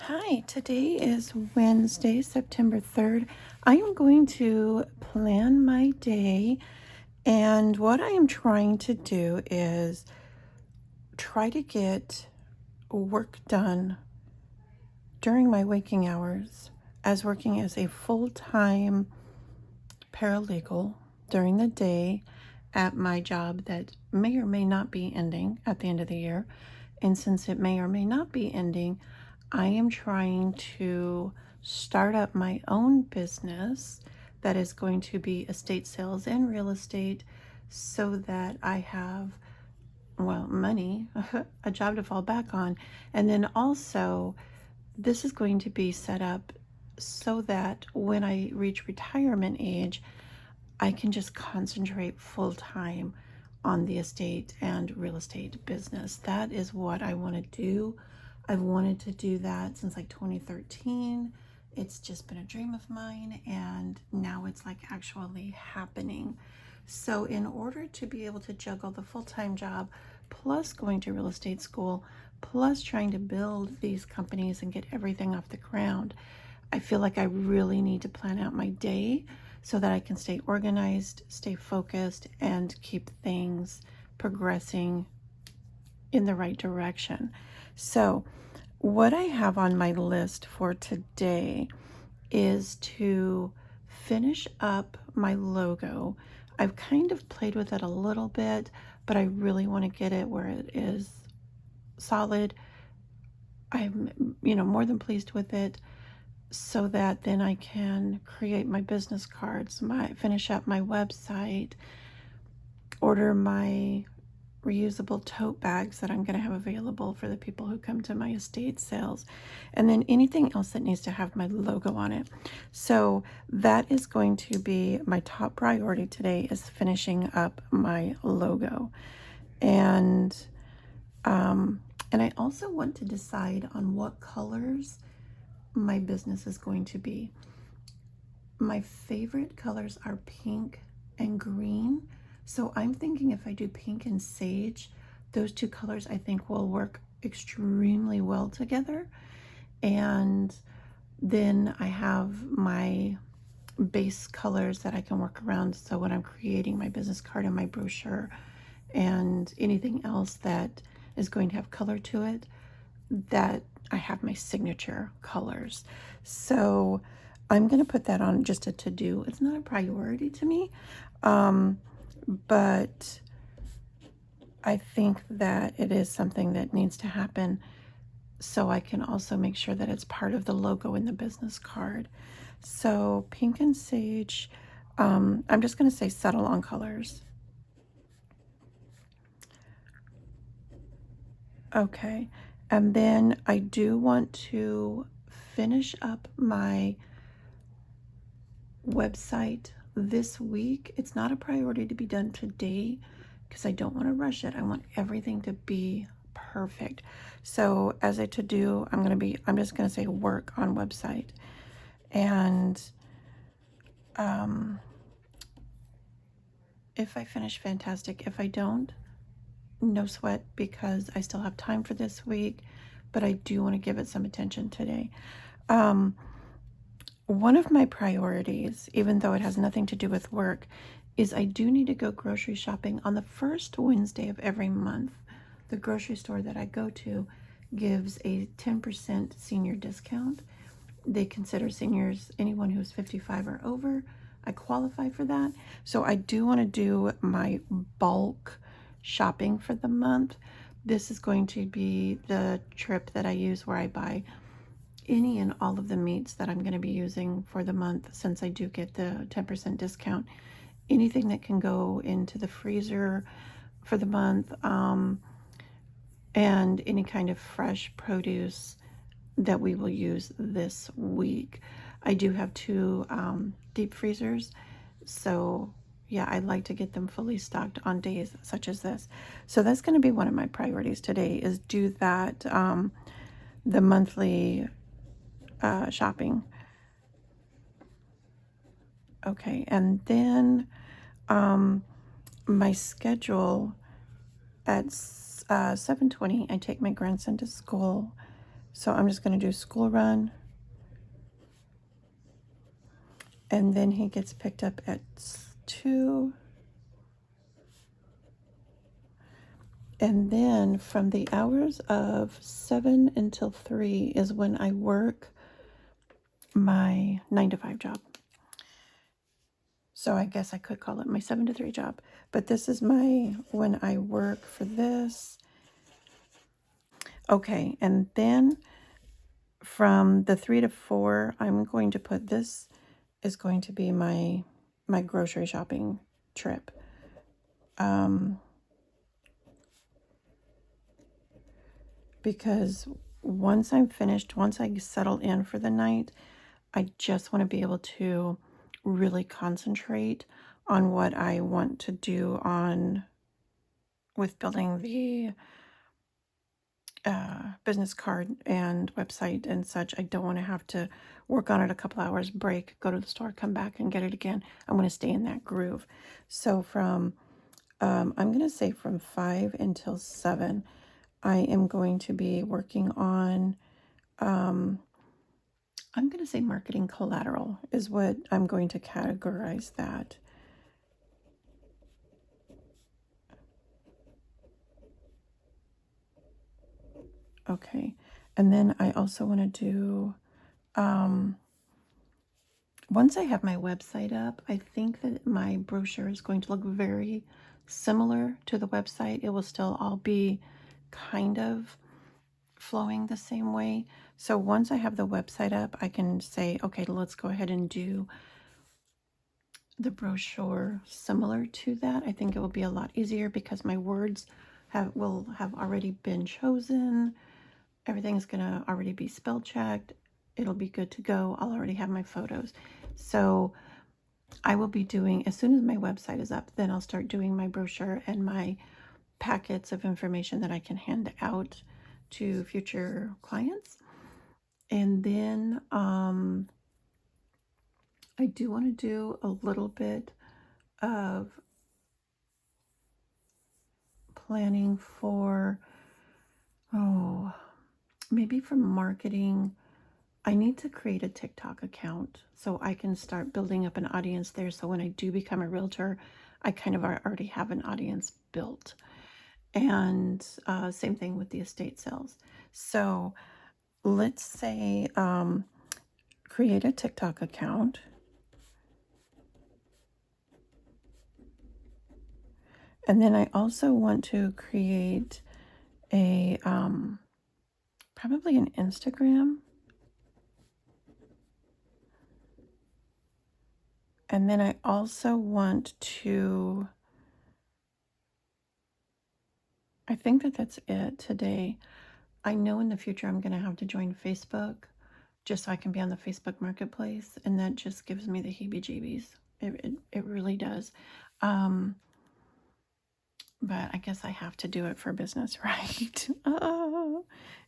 Hi, today is Wednesday, September 3rd. I am going to plan my day, and what I am trying to do is try to get work done during my waking hours as working as a full-time paralegal during the day at my job that may or may not be ending at the end of the year. And since it may or may not be ending, I am trying to start up my own business that is going to be estate sales and real estate so that I have, well, money, a job to fall back on. And then also, this is going to be set up so that when I reach retirement age, I can just concentrate full time on the estate and real estate business. That is what I want to do. I've wanted to do that since like 2013. It's just been a dream of mine, and now it's like actually happening. So in order to be able to juggle the full-time job plus going to real estate school plus trying to build these companies and get everything off the ground, I feel like I really need to plan out my day so that I can stay organized, stay focused, and keep things progressing in the right direction. So what I have on my list for today is to finish up my logo. I've kind of played with it a little bit, but I really want to get it where it is solid. I'm, more than pleased with it, so that then I can create my business cards, finish up my website, order my reusable tote bags that I'm going to have available for the people who come to my estate sales, and then anything else that needs to have my logo on it. So that is going to be my top priority today, is finishing up my logo. And I also want to decide on what colors my business is going to be. My favorite colors are pink and green. So I'm thinking if I do pink and sage, those two colors I think will work extremely well together. And then I have my base colors that I can work around. So when I'm creating my business card and my brochure and anything else that is going to have color to it, that I have my signature colors. So I'm going to put that on just a to-do. It's not a priority to me, but I think that it is something that needs to happen, so I can also make sure that it's part of the logo in the business card. So pink and sage, I'm just going to say settle on colors. Okay, and then I do want to finish up my website this week. It's not a priority to be done today because I don't want to rush it. I want everything to be perfect. So as a to-do, I'm just going to say work on website. And if I finish, fantastic. If I don't, no sweat, because I still have time for this week, but I do want to give it some attention today. One of my priorities, even though it has nothing to do with work, is I do need to go grocery shopping on the first Wednesday of every month. The grocery store that I go to gives a 10% senior discount. They consider seniors anyone who's 55 or over. I qualify for that. So I do want to do my bulk shopping for the month. This is going to be the trip that I use where I buy any and all of the meats that I'm going to be using for the month, since I do get the 10% discount. Anything that can go into the freezer for the month, and any kind of fresh produce that we will use this week. I do have two deep freezers, so yeah, I like to get them fully stocked on days such as this. So that's going to be one of my priorities today, is do that, the monthly shopping. Okay, and then my schedule at 7:20, I take my grandson to school. So I'm just going to do school run. And then he gets picked up at 2. And then from the hours of 7 until 3 is when I work my 9 to 5 job. So I guess I could call it my 7 to 3 job. But this is when I work for this. Okay, and then from the 3 to 4, I'm going to put this is going to be my grocery shopping trip. Because once I'm finished, once I settle in for the night, I just want to be able to really concentrate on what I want to do with building the business card and website and such. I don't want to have to work on it a couple hours, break, go to the store, come back and get it again. I want to stay in that groove. So I'm going to say from 5 until 7, I am going to be working on, I'm going to say marketing collateral is what I'm going to categorize that. Okay. And then I also want to do, once I have my website up, I think that my brochure is going to look very similar to the website. It will still all be kind of flowing the same way. So once I have the website up, I can say, okay, let's go ahead and do the brochure similar to that. I think it will be a lot easier because my words will have already been chosen. Everything's gonna already be spell checked. It'll be good to go. I'll already have my photos. So I will be doing, as soon as my website is up, then I'll start doing my brochure and my packets of information that I can hand out to future clients. And then I do want to do a little bit of planning for, maybe for marketing. I need to create a TikTok account so I can start building up an audience there. So when I do become a realtor, I kind of already have an audience built. And same thing with the estate sales. So let's say create a TikTok account. And then I also want to create a probably an Instagram. And then I also want to, I think that that's it today. I know in the future I'm going to have to join Facebook just so I can be on the Facebook marketplace. And that just gives me the heebie-jeebies. It really does. But I guess I have to do it for business, right?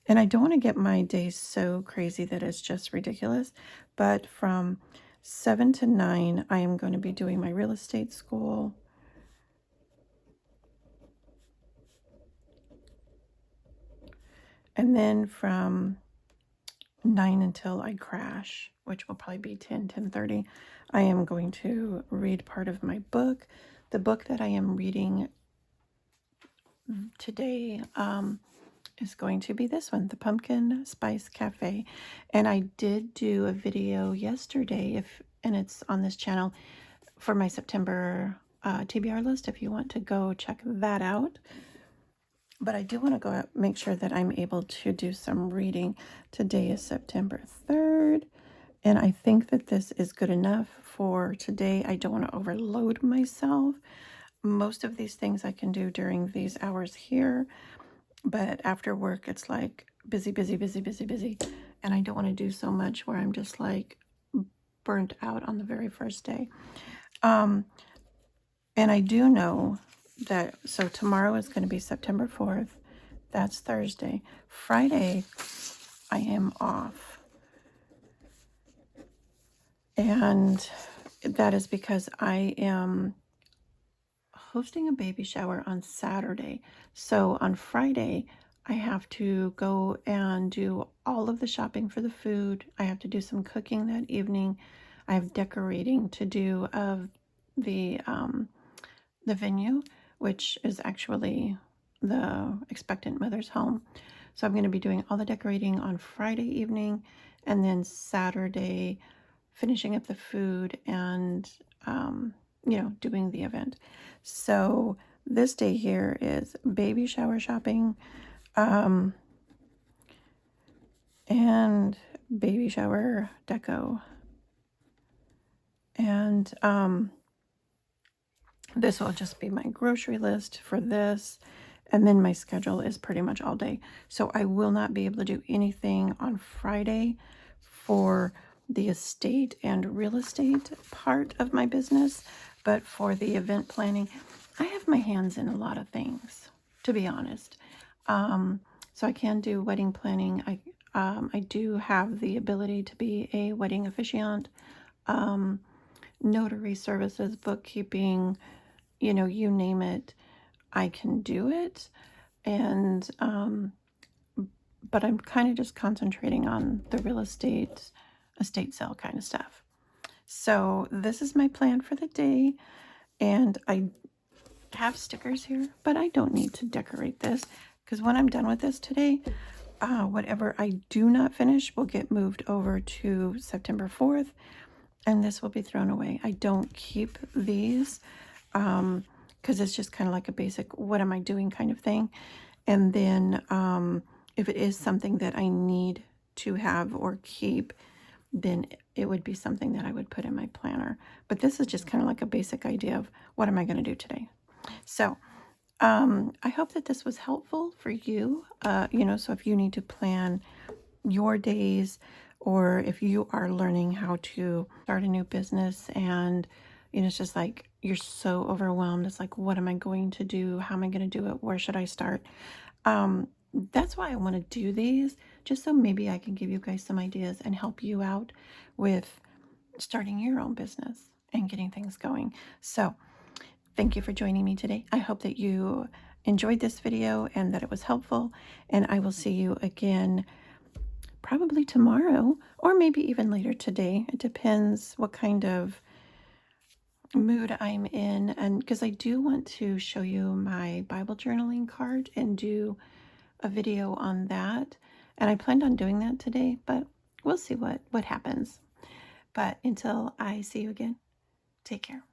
And I don't want to get my days so crazy that it's just ridiculous. But from 7 to 9, I am going to be doing my real estate school. And then from 9 until I crash, which will probably be 10:30, I am going to read part of my book. The book that I am reading today is going to be this one, The Pumpkin Spice Cafe. And I did do a video yesterday, and it's on this channel for my September TBR list if you want to go check that out. But I do want to go out, make sure that I'm able to do some reading. Today is September 3rd, and I think that this is good enough for today. I don't want to overload myself. Most of these things I can do during these hours here, but after work, it's like busy, busy, busy, busy, busy. And I don't want to do so much where I'm just like burnt out on the very first day. And I do know that, so tomorrow is going to be September 4th. That's Thursday. Friday, I am off. And that is because I am hosting a baby shower on Saturday. So on Friday, I have to go and do all of the shopping for the food. I have to do some cooking that evening. I have decorating to do of the venue, which is actually the expectant mother's home. So I'm going to be doing all the decorating on Friday evening, and then Saturday finishing up the food and doing the event. So this day here is baby shower shopping, um, and baby shower deco. And this will just be my grocery list for this. And then my schedule is pretty much all day. So I will not be able to do anything on Friday for the estate and real estate part of my business. But for the event planning, I have my hands in a lot of things, to be honest. So I can do wedding planning. I do have the ability to be a wedding officiant, notary services, bookkeeping, you name it, I can do it. And, but I'm kind of just concentrating on the real estate, estate sale kind of stuff. So this is my plan for the day. And I have stickers here, but I don't need to decorate this because when I'm done with this today, whatever I do not finish will get moved over to September 4th, and this will be thrown away. I don't keep these because it's just kind of like a basic, what am I doing kind of thing. And then if it is something that I need to have or keep, then it would be something that I would put in my planner. But this is just kind of like a basic idea of what am I going to do today. So I hope that this was helpful for you. So if you need to plan your days, or if you are learning how to start a new business and it's just like you're so overwhelmed, it's like, what am I going to do? How am I going to do it? Where should I start? That's why I want to do these, just so maybe I can give you guys some ideas and help you out with starting your own business and getting things going. So thank you for joining me today. I hope that you enjoyed this video and that it was helpful, and I will see you again probably tomorrow, or maybe even later today. It depends what kind of mood I'm in, and because I do want to show you my Bible journaling card and do a video on that, and I planned on doing that today, but we'll see what happens. But until I see you again, take care.